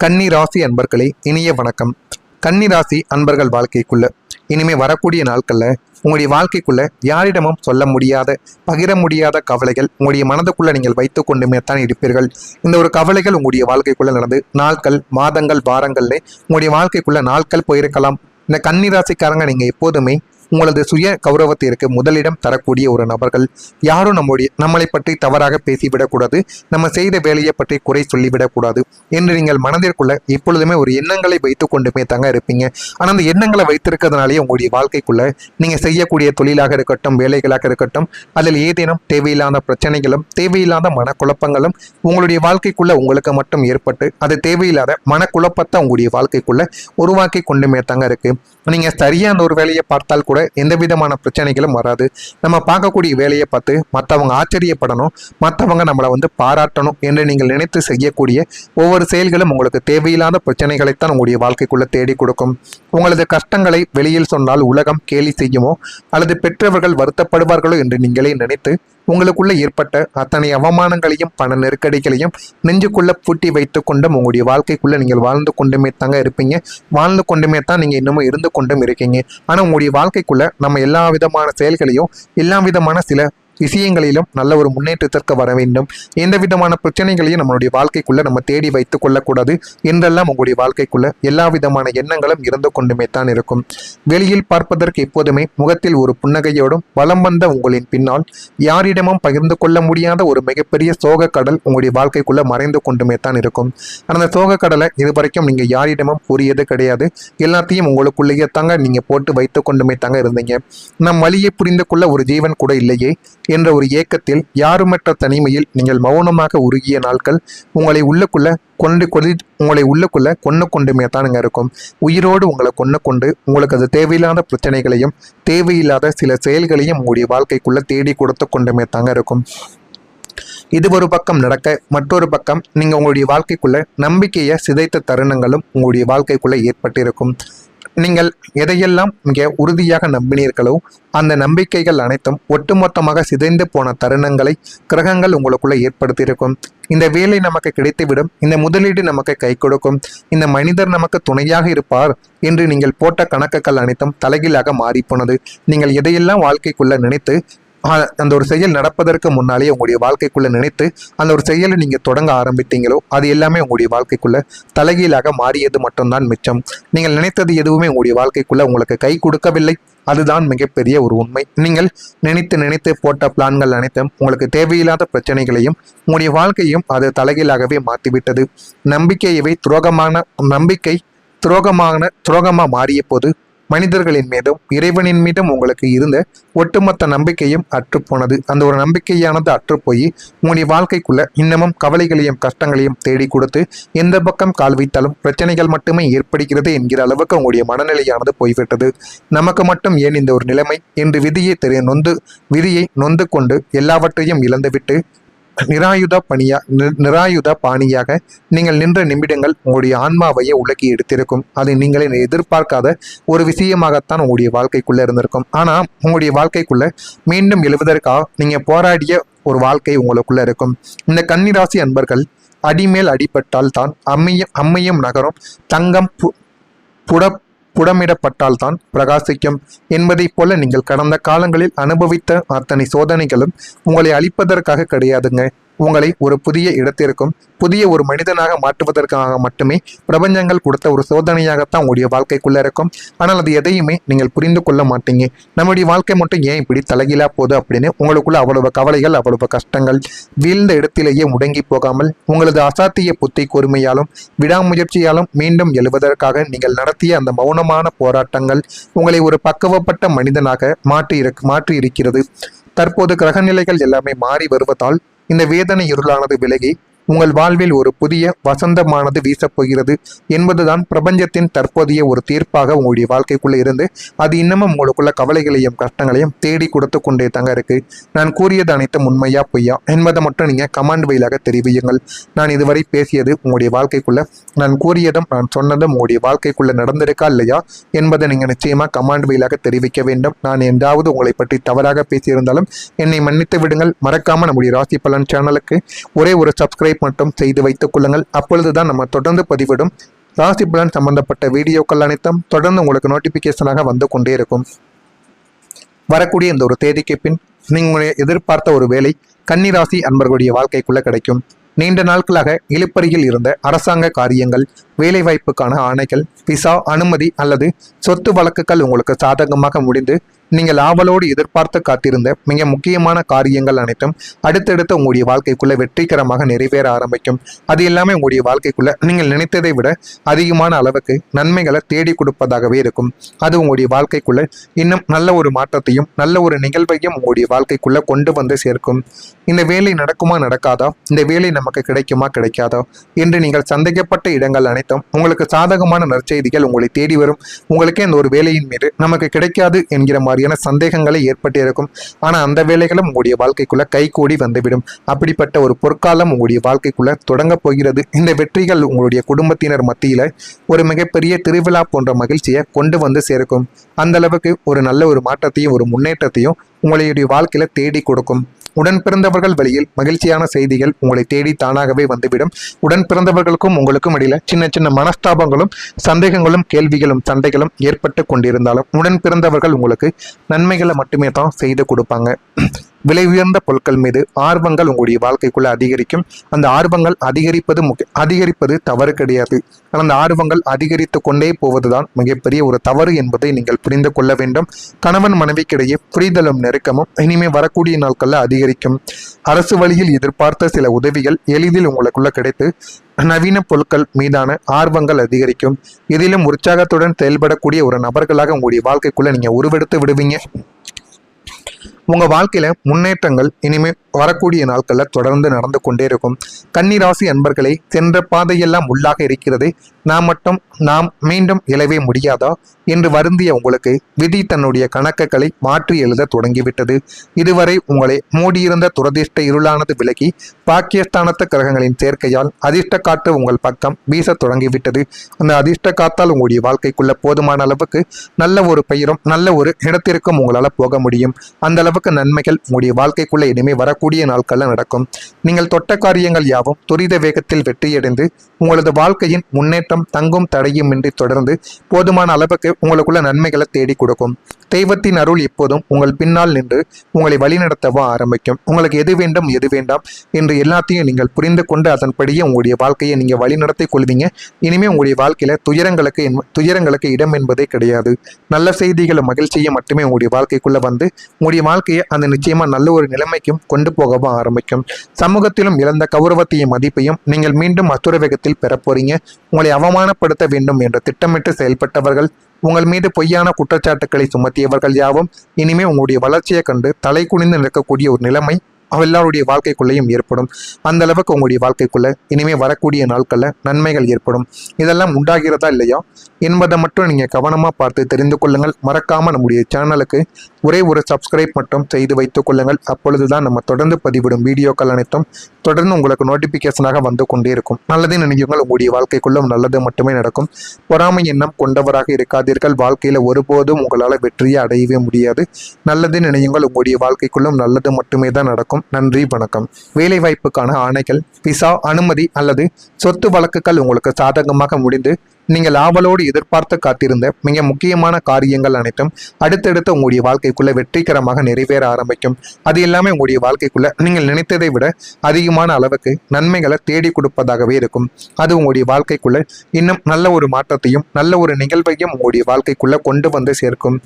கன்னி ராசி அன்பர்களே, இனிய வணக்கம். கன்னி ராசி அன்பர்கள் வாழ்க்கைக்குள்ள இனிமே வரக்கூடிய நாட்கள்ல உங்களுடைய வாழ்க்கைக்குள்ள யாரிடமும் சொல்ல முடியாத, பகிர முடியாத கவலைகள் உங்களுடைய மனதுக்குள்ள நீங்கள் வைத்துக் கொண்டுமே தான் இருப்பீர்கள். இந்த ஒரு கவலைகள் உங்களுடைய வாழ்க்கைக்குள்ள நடந்து நாட்கள், மாதங்கள், வாரங்கள்ல உங்களுடைய வாழ்க்கைக்குள்ள நாட்கள் போயிருக்கலாம். இந்த கன்னி ராசிக்காரங்க நீங்க எப்போதுமே உங்களது சுய கௌரவத்திற்கு முதலிடம் தரக்கூடிய ஒரு நபர்கள். யாரும் நம்மளை பற்றி தவறாக பேசிவிடக்கூடாது, நம்ம செய்த வேலையை பற்றி குறை சொல்லிவிடக்கூடாது என்று நீங்கள் மனதிற்குள்ள எப்பொழுதுமே ஒரு எண்ணங்களை வைத்து கொண்டுமே தாங்க இருப்பீங்க. ஆனால் அந்த எண்ணங்களை வைத்திருக்கிறதுனாலேயே உங்களுடைய வாழ்க்கைக்குள்ள நீங்கள் செய்யக்கூடிய தொழிலாக இருக்கட்டும், வேலைகளாக இருக்கட்டும், அதில் ஏதேனும் தேவையில்லாத பிரச்சனைகளும் தேவையில்லாத மனக்குழப்பங்களும் உங்களுடைய வாழ்க்கைக்குள்ள உங்களுக்கு மட்டும் ஏற்பட்டு அது தேவையில்லாத மனக்குழப்பத்தை உங்களுடைய வாழ்க்கைக்குள்ள உருவாக்கி கொண்டுமே தாங்க இருக்கு. நீங்க சரியான ஒரு வேலையை பார்த்தால் கூட எந்த விதமான பிரச்சனைகளும் வராது. நம்ம பார்க்கக்கூடிய வேலையை பார்த்து மற்றவங்க ஆச்சரியப்படணும், மற்றவங்க நம்மளை பாராட்டணும் என்று நீங்கள் நினைத்து செய்யக்கூடிய ஒவ்வொரு செயல்களும் உங்களுக்கு தேவையில்லாத பிரச்சனைகளைத்தான் உங்களுடைய வாழ்க்கைக்குள்ள தேடி கொடுக்கும். உங்களது கஷ்டங்களை வெளியில் சொன்னால் உலகம் கேலி செய்யுமோ அல்லது பெற்றவர்கள் வருத்தப்படுவார்களோ என்று நீங்களே நினைத்து உங்களுக்குள்ள ஏற்பட்ட அத்தனை அவமானங்களையும் பண நெருக்கடிகளையும் நெஞ்சுக்குள்ள பூட்டி வைத்துக் கொண்டும் உங்களுடைய வாழ்க்கைக்குள்ள நீங்கள் வாழ்ந்து கொண்டுமே தாங்க இருப்பீங்க. வாழ்ந்து கொண்டுமே தான் நீங்க இன்னமும் இருந்து கொண்டும் இருக்கீங்க. ஆனா உங்களுடைய வாழ்க்கைக்குள்ள நம்ம எல்லா விதமான செயல்களையும், எல்லா விதமான சில விஷயங்களிலும் நல்ல ஒரு முன்னேற்றத்திற்கு வர வேண்டும். எந்த விதமான பிரச்சனைகளையும் நம்மளுடைய வாழ்க்கைக்குள்ள நம்ம தேடி வைத்துக் கொள்ளக்கூடாது என்றெல்லாம் உங்களுடைய வாழ்க்கைக்குள்ள எல்லா விதமான எண்ணங்களும் இருந்து கொண்டுமே தான் இருக்கும். வெளியில் பார்ப்பதற்கு எப்போதுமே முகத்தில் ஒரு புன்னகையோடும் வலம் வந்த உங்களின் பின்னால் யாரிடமும் பகிர்ந்து கொள்ள முடியாத ஒரு மிகப்பெரிய சோக கடல் உங்களுடைய வாழ்க்கைக்குள்ள மறைந்து கொண்டுமே தான் இருக்கும். அந்த சோக கடலை இதுவரைக்கும் நீங்க யாரிடமும் கூறியது கிடையாது. எல்லாத்தையும் உங்களுக்குள்ளேயே தாங்க நீங்க போட்டு வைத்துக் கொண்டுமே தாங்க இருந்தீங்க. நம் வழியை புரிந்து கொள்ள ஒரு ஜீவன் கூட இல்லையே என்ற ஒரு ஏக்கத்தில், யாருமற்ற தனிமையில் நீங்கள் மௌனமாக உருகிய நாட்கள் உங்களை உள்ளுக்குள்ள கொண்டு கொண்டுமே தானுங்க இருக்கும். உயிரோடு உங்களை கொண்டு உங்களுக்கு அது தேவையில்லாத பிரச்சனைகளையும் தேவையில்லாத சில செயல்களையும் உங்களுடைய வாழ்க்கைக்குள்ள தேடி கொடுத்து கொண்டுமே தாங்க இருக்கும். இது ஒரு பக்கம் நடக்க, மற்றொரு பக்கம் நீங்க உங்களுடைய வாழ்க்கைக்குள்ள நம்பிக்கையை சிதைத்த தருணங்களும் உங்களுடைய வாழ்க்கைக்குள்ள ஏற்பட்டிருக்கும். நீங்கள் எதையெல்லாம் மிக உறுதியாக நம்பினீர்களோ அந்த நம்பிக்கைகள் அனைத்தும் ஒட்டுமொத்தமாக சிதைந்து போன தருணங்களை கிரகங்கள் உங்களுக்குள்ள ஏற்படுத்தியிருக்கும். இந்த வேலை நமக்கு கிடைத்துவிடும், இந்த முதலீடு நமக்கு கை கொடுக்கும், இந்த மனிதர் நமக்கு துணையாக இருப்பார் என்று நீங்கள் போட்ட கணக்குகள் அனைத்தும் தலைகீழாக மாறிப்போனது. நீங்கள் எதையெல்லாம் வாழ்க்கைக்குள்ள நினைத்து அந்த ஒரு செயல் நடப்பதற்கு முன்னாலே உங்களுடைய வாழ்க்கைக்குள்ள நினைத்து அந்த ஒரு செயலை நீங்க தொடங்க ஆரம்பித்தீங்களோ அது எல்லாமே உங்களுடைய வாழ்க்கைக்குள்ள தலைகீழாக மாறியது மட்டும்தான் மிச்சம். நீங்கள் நினைத்தது எதுவுமே உங்களுடைய வாழ்க்கைக்குள்ள உங்களுக்கு கை கொடுக்கவில்லை. அதுதான் மிகப்பெரிய ஒரு உண்மை. நீங்கள் நினைத்து போட்ட பிளான்கள் அனைத்தும் உங்களுக்கு தேவையில்லாத பிரச்சனைகளையும் உங்களுடைய வாழ்க்கையும் அது தலைகீழாகவே மாற்றிவிட்டது. நம்பிக்கையவே துரோகமா மாறிய போது மனிதர்களின் மீதும் இறைவனின் மீதும் உங்களுக்கு இருந்த ஒட்டுமொத்த நம்பிக்கையும் அற்றுப்போனது. அந்த ஒரு நம்பிக்கையானது அற்றுப்போய் உங்களுடைய வாழ்க்கைக்குள்ள இன்னமும் கவலைகளையும் கஷ்டங்களையும் தேடி கொடுத்து எந்த பக்கம் கால் வைத்தாலும் பிரச்சனைகள் மட்டுமே ஏற்படுகிறது என்கிற அளவுக்கு உங்களுடைய மனநிலையானது போய்விட்டது. நமக்கு மட்டும் ஏன் இந்த ஒரு நிலைமை என்று விதியை நொந்து கொண்டு எல்லாவற்றையும் இழந்துவிட்டு நிராயுத பாணியாக நீங்கள் நின்ற நிமிடங்கள் உங்களுடைய ஆன்மாவையே உலக்கி எடுத்திருக்கும். அது நீங்களே எதிர்பார்க்காத ஒரு விஷயமாகத்தான் உங்களுடைய வாழ்க்கைக்குள்ள இருந்திருக்கும். ஆனா உங்களுடைய வாழ்க்கைக்குள்ள மீண்டும் எழுவதற்காக நீங்க போராடிய ஒரு வாழ்க்கை உங்களுக்குள்ள இருக்கும். இந்த கன்னிராசி அன்பர்கள் அடிமேல் அடிபட்டால் தான் அம்மையும் நகரும், தங்கம் புடமிடப்பட்டால்தான் பிரகாசிக்கும் என்பதை போல நீங்கள் கடந்த காலங்களில் அனுபவித்த அத்தனை சோதனைகளும் உங்களை அழிப்பதற்காக கிடையாதுங்க. உங்களை ஒரு புதிய இடத்திற்கும் புதிய ஒரு மனிதனாக மாற்றுவதற்காக மட்டுமே பிரபஞ்சங்கள் கொடுத்த ஒரு சோதனையாகத்தான் உங்களுடைய வாழ்க்கைக்குள்ள இருக்கும். ஆனால் அது எதையுமே நீங்கள் புரிந்து கொள்ள மாட்டீங்க. நம்முடைய வாழ்க்கை மட்டும் ஏன் இப்படி தலைகீழா போகுது அப்படின்னு உங்களுக்குள்ள அவ்வளவு கவலைகள், அவ்வளவு கஷ்டங்கள். வீழ்ந்த இடத்திலேயே முடங்கி போகாமல் உங்களது அசாத்திய புத்தி கூர்மையாலும் விடாமுயற்சியாலும் மீண்டும் எழுவதற்காக நீங்கள் நடத்திய அந்த மௌனமான போராட்டங்கள் உங்களை ஒரு பக்குவப்பட்ட மனிதனாக மாற்றி இருக்கிறது. தற்போது கிரகநிலைகள் எல்லாமே மாறி வருவதால் இந்த வேதனை இருளானது விலகி உங்கள் வாழ்வில் ஒரு புதிய வசந்தமானது வீசப்போகிறது என்பதுதான் பிரபஞ்சத்தின் தற்போதைய ஒரு தீர்ப்பாக உங்களுடைய வாழ்க்கைக்குள்ள இருந்து அது இன்னமும் உங்களுக்குள்ள கவலைகளையும் கஷ்டங்களையும் தேடி கொடுத்து கொண்டே தாங்க இருக்கு. நான் கூறியது அனைத்தும் உண்மையா பொய்யா என்பதை மட்டும் நீங்க கமெண்ட் வழியாக தெரிவியுங்கள். நான் இதுவரை பேசியது உங்களுடைய வாழ்க்கைக்குள்ள நான் கூறியதும் நான் சொன்னதும் உங்களுடைய வாழ்க்கைக்குள்ள நடந்திருக்கா இல்லையா என்பதை நீங்க நிச்சயமா கமெண்ட் வழியாக தெரிவிக்க வேண்டும். நான் எந்தாவது உங்களை பற்றி தவறாக பேசியிருந்தாலும் என்னை மன்னித்து விடுங்கள். மறக்காம நம்முடைய ராசி பலன் சேனலுக்கு ஒரே ஒரு சப்ஸ்கிரைப் சப்ஸ்கிரைப் மட்டும் செய்து வைத்துக் கொள்ளுங்கள். அப்பொழுதுதான் நம்ம தொடர்ந்து பதிவிடும் ராசி பலன் சம்பந்தப்பட்ட வீடியோக்கள் அனைத்தும் தொடர்ந்து உங்களுக்கு நோட்டிபிகேஷனாக வந்து கொண்டே இருக்கும். வரக்கூடிய இந்த ஒரு தேதிக்கு பின் நீங்கள் எதிர்பார்த்த ஒரு வேலை கன்னிராசி அன்பர்களுடைய வாழ்க்கைக்குள்ள கிடைக்கும். நீண்ட நாட்களாக இழுப்பறியில் இருந்த அரசாங்க காரியங்கள், வேலைவாய்ப்புக்கான ஆணைகள், விசா அனுமதி அல்லது சொத்து வழக்குகள் உங்களுக்கு சாதகமாக முடிந்து நீங்கள் ஆவலோடு எதிர்பார்த்து காத்திருந்த மிக முக்கியமான காரியங்கள் அனைத்தும் அடுத்தடுத்து உங்களுடைய வாழ்க்கைக்குள்ள வெற்றிகரமாக நிறைவேற ஆரம்பிக்கும். அது எல்லாமே உங்களுடைய வாழ்க்கைக்குள்ள நீங்கள் நினைத்ததை விட அதிகமான அளவுக்கு நன்மைகளை தேடி கொடுப்பதாகவே இருக்கும். அது உங்களுடைய வாழ்க்கைக்குள்ள இன்னும் நல்ல ஒரு மாற்றத்தையும் நல்ல ஒரு நிகழ்வையும் உங்களுடைய வாழ்க்கைக்குள்ள கொண்டு வந்து சேர்க்கும். இந்த வேலை நடக்குமா நடக்காதா, இந்த வேலை நமக்கு கிடைக்குமா கிடைக்காதா என்று நீங்கள் சந்தேகப்பட்ட இடங்கள் அனைத்தும் உங்களுக்கு சாதகமான நற்செய்திகள் உங்களை தேடி வரும். உங்களுக்கே இந்த ஒரு வேலையின் மீது நமக்கு கிடைக்காது என்கிற மாதிரியான சந்தேகங்களை ஏற்பட்டு இருக்கும். ஆனா அந்த வேலைகளும் உங்களுடைய வாழ்க்கைக்குள்ள கைகூடி வந்துவிடும். அப்படிப்பட்ட ஒரு பொற்காலம் உங்களுடைய வாழ்க்கைக்குள்ள தொடங்க போகிறது. இந்த வெற்றிகள் உங்களுடைய குடும்பத்தினர் மத்தியில ஒரு மிகப்பெரிய திருவிழா போன்ற மகிழ்ச்சியை கொண்டு வந்து சேர்க்கும். அந்த அளவுக்கு ஒரு நல்ல ஒரு மாற்றத்தையும் ஒரு முன்னேற்றத்தையும் உங்களுடைய வாழ்க்கையில தேடி கொடுக்கும். உடன் பிறந்தவர்கள் வழியில் மகிழ்ச்சியான செய்திகள் உங்களை தேடி தானாகவே வந்துவிடும். உடன் பிறந்தவர்களுக்கும் உங்களுக்கும் இடையில சின்ன சின்ன மனஸ்தாபங்களும் சந்தேகங்களும் கேள்விகளும் சண்டைகளும் ஏற்பட்டு கொண்டிருந்தாலும் உடன் பிறந்தவர்கள் உங்களுக்கு நன்மைகளை மட்டுமே தான் செய்து கொடுப்பாங்க. விலை உயர்ந்த பொருட்கள் மீது ஆர்வங்கள் உங்களுடைய வாழ்க்கைக்குள்ள அதிகரிக்கும். அந்த ஆர்வங்கள் அதிகரிப்பது தவறு கிடையாது. அந்த ஆர்வங்கள் அதிகரித்து கொண்டே போவதுதான் மிகப்பெரிய ஒரு தவறு என்பதை நீங்கள் புரிந்து கொள்ள வேண்டும். கணவன் மனைவிக்கிடையே புரிதலும் நெருக்கமும் இனிமே வரக்கூடிய நாட்கள்ல அதிகரிக்கும். அரசு வழியில் எதிர்பார்த்த சில உதவிகள் எளிதில் உங்களுக்குள்ள கிடைத்து நவீன பொருட்கள் மீதான ஆர்வங்கள் அதிகரிக்கும். இதிலும் உற்சாகத்துடன் செயல்படக்கூடிய ஒரு நபர்களாக உங்களுடைய வாழ்க்கைக்குள்ள நீங்க உருவெடுத்து விடுவீங்க. உங்க வாழ்க்கையில முன்னேற்றங்கள் இனிமே வரக்கூடிய நாட்கள்ல தொடர்ந்து நடந்து கொண்டே இருக்கும். கன்னிராசி அன்பர்களை சென்ற பாதையெல்லாம் உள்ளாக இருக்கிறது, நாம் மீண்டும் எழவே முடியாதா என்று வருந்திய உங்களுக்கு விதி தன்னுடைய கணக்குகளை மாற்றி எழுத தொடங்கிவிட்டது. இதுவரை உங்களை மூடியிருந்த துரதிர்ஷ்ட இருளானது விலகி பாக்கியஸ்தானத்து கிரகங்களின் சேர்க்கையால் அதிர்ஷ்ட காற்று உங்கள் பக்கம் வீச தொடங்கிவிட்டது. அந்த அதிர்ஷ்ட காத்தால் உங்களுடைய வாழ்க்கைக்குள்ள போதுமான அளவுக்கு நல்ல ஒரு பெயரும் நல்ல ஒரு இடத்திற்கும் உங்களால போக முடியும். அந்த அளவுக்கு நன்மைகள் உங்களுடைய வாழ்க்கைக்குள்ள இனிமே வரக்கூடிய நாட்கள்ல நடக்கும். நீங்கள் தொட்ட காரியங்கள் யாவும் துரித வேகத்தில் வெற்றியடைந்து உங்களது வாழ்க்கையின் முன்னேற்றம் தங்கும் தடையுமின்றி தொடர்ந்து போதுமான அளவுக்கு உங்களுக்குள்ள நன்மைகளை தேடி கொடுக்கும். தெய்வத்தின் அருள் எப்போதும் உங்கள் பின்னால் நின்று உங்களை வழிநடத்தவா ஆரம்பிக்கும். உங்களுக்கு எது வேண்டும் எது வேண்டாம் என்று எல்லாத்தையும் நீங்கள் புரிந்து கொண்டு அதன்படியே உங்களுடைய வாழ்க்கையை நீங்க வழிநடத்தி கொள்வீங்க. இனிமே உங்களுடைய வாழ்க்கையில துயரங்களுக்கு இடம் என்பதே கிடையாது. நல்ல செய்திகளும் மகிழ்ச்சியும் மட்டுமே உங்களுடைய வாழ்க்கைக்குள்ள வந்து உங்களுடைய வாழ்க்கையை அந்த நிச்சயமா நல்ல ஒரு நிலைமைக்கும் கொண்டு போகவும் ஆரம்பிக்கும். சமூகத்திலும் இழந்த கௌரவத்தையும் மதிப்பையும் நீங்கள் மீண்டும் அசுர வேகத்தில் பெற போறீங்க. உங்களை அவமானப்படுத்த வேண்டும் என்று திட்டமிட்டு செயல்பட்டவர்கள், உங்கள் மீது பொய்யான குற்றச்சாட்டுக்களை சுமத்தியவர்கள் யாவும் இனிமே உங்களுடைய வளர்ச்சியை கண்டு தலை குனிந்து நிற்கக்கூடிய ஒரு நிலைமை எல்லாருடைய வாழ்க்கைக்குள்ளேயும் ஏற்படும். அந்த அளவுக்கு உங்களுடைய வாழ்க்கைக்குள்ள இனிமே வரக்கூடிய நாட்கள்ல நன்மைகள் ஏற்படும். இதெல்லாம் உண்டாகிறதா இல்லையா என்பதை மட்டும் நீங்க கவனமா பார்த்து தெரிந்து கொள்ளுங்கள். மறக்காம நம்முடைய சேனலுக்கு ஒரே ஒரு சப்ஸ்கிரைப் மட்டும் செய்து வைத்துக் கொள்ளுங்கள். அப்பொழுதுதான் நம்ம தொடர்ந்து பதிவிடும் வீடியோக்கள் அனைத்தும் தொடர்ந்து உங்களுக்கு நோட்டிபிகேஷனாக வந்து கொண்டே இருக்கும். நல்லதே நினைவுங்கள், உங்களுடைய வாழ்க்கைக்குள்ளும் நல்லது மட்டுமே நடக்கும். பொறாமை எண்ணம் கொண்டவராக இருக்காதீர்கள். வாழ்க்கையில ஒருபோதும் உங்களால் வெற்றியை அடையவே முடியாது. நல்லதே நினைவுங்கள், உங்களுடைய வாழ்க்கைக்குள்ளும் நல்லது மட்டுமே தான் நடக்கும். நன்றி, வணக்கம். வேலை வாய்ப்புக்கான ஆணைகள், விசா அனுமதி அல்லது சொத்து வழக்குகள் உங்களுக்கு சாதகமாக முடிந்து நீங்கள் ஆவலோடு எதிர்பார்த்து காத்திருந்த மிக முக்கியமான காரியங்கள் அனைத்தும் அடுத்தடுத்து உங்களுடைய வாழ்க்கைக்குள்ள வெற்றிகரமாக நிறைவேற ஆரம்பிக்கும். அது எல்லாமே உங்களுடைய வாழ்க்கைக்குள்ள நீங்கள் நினைத்ததை விட அதிகமான அளவுக்கு நன்மைகளை தேடி கொடுப்பதாகவே இருக்கும். அது உங்களுடைய வாழ்க்கைக்குள்ள இன்னும் நல்ல ஒரு மாற்றத்தையும் நல்ல ஒரு நிகழ்வையும் உங்களுடைய வாழ்க்கைக்குள்ள கொண்டு வந்து சேர்க்கும்.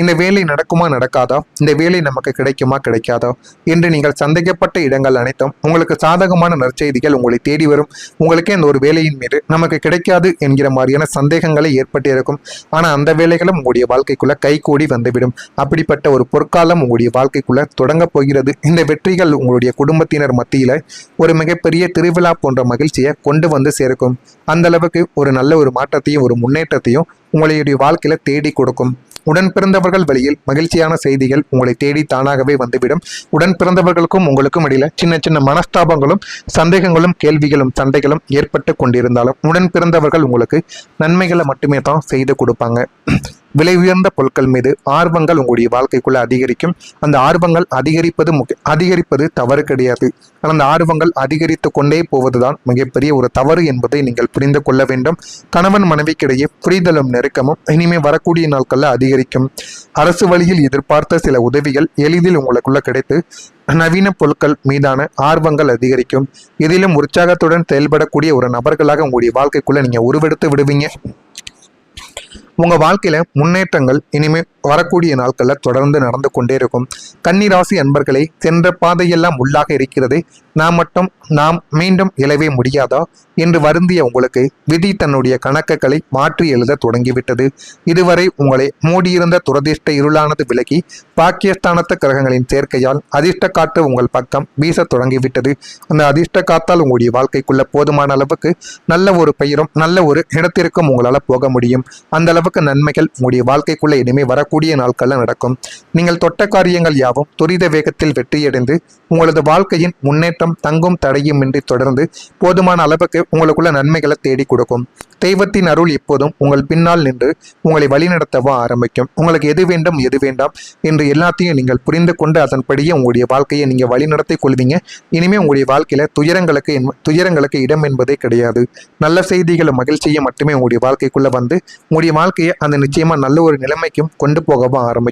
இந்த வேலை நடக்குமா நடக்காதா, இந்த வேலை நமக்கு கிடைக்குமா கிடைக்காதா என்று நீங்கள் சந்தேகப்பட்ட இடங்கள் அனைத்தும் உங்களுக்கு சாதகமான நற்செய்திகள் உங்களை தேடி வரும். உங்களுக்கே இந்த ஒரு வேலையின் மீது நமக்கு கிடைக்காது என்கிற மாதிரி சந்தேகங்களை ஏற்பட்டு இருக்கும். ஆனா அந்த வேலைகளும் உங்களுடைய வாழ்க்கைக்குள்ள கைகூடி வந்துவிடும். அப்படிப்பட்ட ஒரு பொற்காலம் உங்களுடைய வாழ்க்கைக்குள்ள தொடங்க போகிறது. இந்த வெற்றிகள் உங்களுடைய குடும்பத்தினர் மத்தியில ஒரு மிகப்பெரிய திருவிழா போன்ற மகிழ்ச்சியை கொண்டு வந்து சேர்க்கும். அந்த அளவுக்கு ஒரு நல்ல ஒரு மாற்றத்தையும் ஒரு முன்னேற்றத்தையும் உங்களுடைய வாழ்க்கையில தேடி கொடுக்கும். உடன் பிறந்தவர்கள் வழியில் மகிழ்ச்சியான செய்திகள் உங்களை தேடி தானாகவே வந்துவிடும். உடன் பிறந்தவர்களுக்கும் உங்களுக்கும் இடையில சின்ன சின்ன மனஸ்தாபங்களும் சந்தேகங்களும் கேள்விகளும் சண்டைகளும் ஏற்பட்டு கொண்டிருந்தாலும் உடன் பிறந்தவர்கள் உங்களுக்கு நன்மைகளை மட்டுமே தான் செய்து கொடுப்பாங்க. விலை உயர்ந்த பொருட்கள் மீது ஆர்வங்கள் உங்களுடைய வாழ்க்கைக்குள்ள அதிகரிக்கும். அந்த ஆர்வங்கள் அதிகரிப்பது தவறு கிடையாது. ஆனால் அந்த ஆர்வங்கள் அதிகரித்து கொண்டே போவதுதான் மிகப்பெரிய ஒரு தவறு என்பதை நீங்கள் புரிந்து கொள்ள வேண்டும். கணவன் மனைவிக்கிடையே புரிதலும் நெருக்கமும் இனிமே வரக்கூடிய நாட்களில் அதிகரிக்கும். அரசு வழியில் எதிர்பார்த்த சில உதவிகள் எளிதில் உங்களுக்குள்ள கிடைத்து நவீன பொருட்கள் மீதான ஆர்வங்கள் அதிகரிக்கும். இதிலும் உற்சாகத்துடன் செயல்படக்கூடிய ஒரு நபர்களாக உங்களுடைய வாழ்க்கைக்குள்ள நீங்க உருவெடுத்து விடுவீங்க. உங்க வாழ்க்கையில முன்னேற்றங்கள் இனிமே வரக்கூடிய நாட்கள்ல தொடர்ந்து நடந்து கொண்டே இருக்கும். கன்னிராசி அன்பர்களே, சென்ற பாதையெல்லாம் உள்ளாக இருக்கிறது, நாம் மீண்டும் எழவே முடியாதா என்று வருந்திய உங்களுக்கு விதி தன்னுடைய கணக்குகளை மாற்றி எழுத தொடங்கிவிட்டது. இதுவரை உங்களை மூடியிருந்த துரதிர்ஷ்ட இருளானது விலகி பாக்கியஸ்தானத்து கிரகங்களின் சேர்க்கையால் அதிர்ஷ்ட காற்று உங்கள் பக்கம் வீச தொடங்கிவிட்டது. அந்த அதிர்ஷ்ட காத்தால் உங்களுடைய வாழ்க்கைக்குள்ள போதுமான அளவுக்கு நல்ல ஒரு பெயரும் நல்ல ஒரு இடத்திற்கும் உங்களால் போக முடியும். அந்த அளவுக்கு நன்மைகள் உங்களுடைய வாழ்க்கைக்குள்ள இனிமே வரக்கூடிய நாட்கள்ல நடக்கும். நீங்கள் தொட்ட காரியங்கள் யாவும் துரித வேகத்தில் வெற்றியடைந்து உங்களது வாழ்க்கையின் முன்னேற்றம் தங்கும் தடையுமின்றி தொடர்ந்து போதுமான அளவுக்கு உங்களுக்குள்ள நன்மைகளை தேடி கொடுக்கும். தெய்வத்தின் அருள் எப்போதும் உங்கள் பின்னால் நின்று உங்களை வழிநடத்தவா ஆரம்பிக்கும். உங்களுக்கு எது வேண்டும் எது வேண்டாம் என்று எல்லாத்தையும் நீங்கள் புரிந்து கொண்டு அதன்படியே உங்களுடைய வாழ்க்கையை நீங்க வழிநடத்தி கொள்வீங்க. இனிமே உங்களுடைய வாழ்க்கையில துயரங்களுக்கு இடம் என்பதே கிடையாது. நல்ல செய்திகளும் மகிழ்ச்சியும் மட்டுமே உங்களுடைய வாழ்க்கைக்குள்ள வந்து உங்களுடைய வாழ்க்கையை அந்த நிச்சயமா நல்ல ஒரு நிலைமைக்கும் கொண்டு போகவும் ஆரம்பிக்கும்.